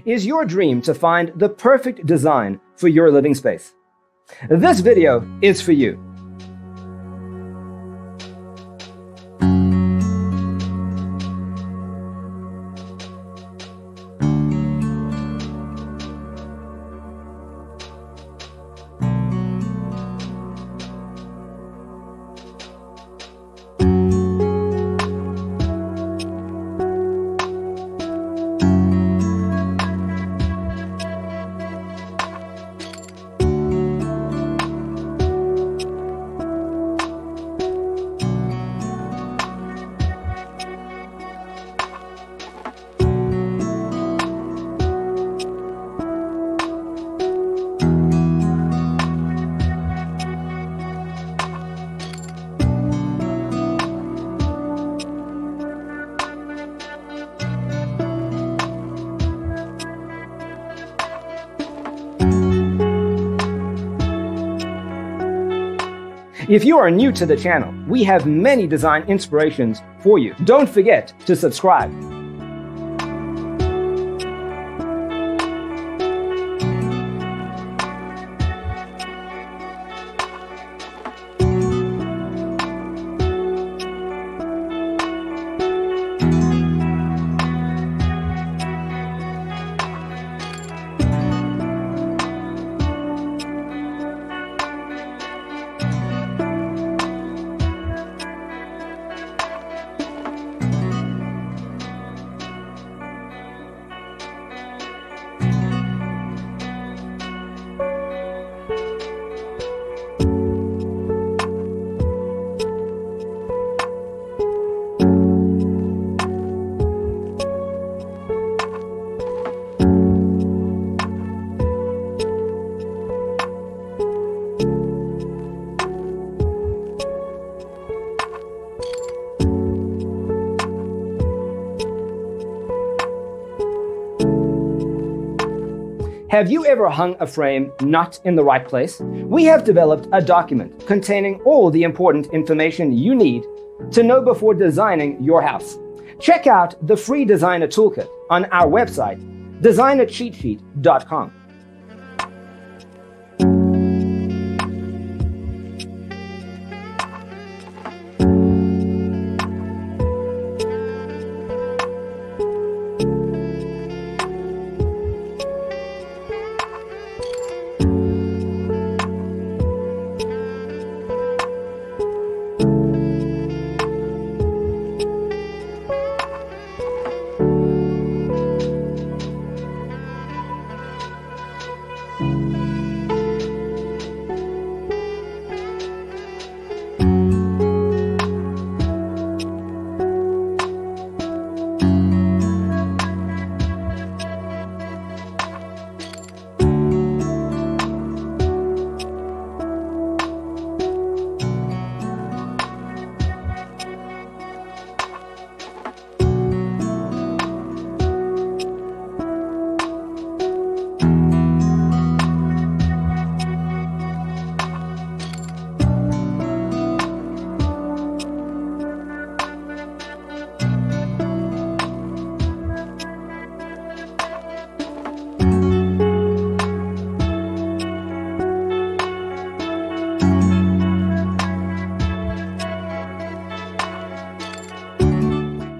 Is your dream to find the perfect design for your living space? This video is for you. If you are new to the channel, we have many design inspirations for you. Don't forget to subscribe. Have you ever hung a frame not in the right place? We have developed a document containing all the important information you need to know before designing your house. Check out the free designer toolkit on our website, designercheatsheet.com.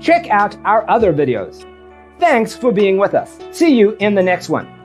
Check out our other videos. Thanks for being with us. See you in the next one.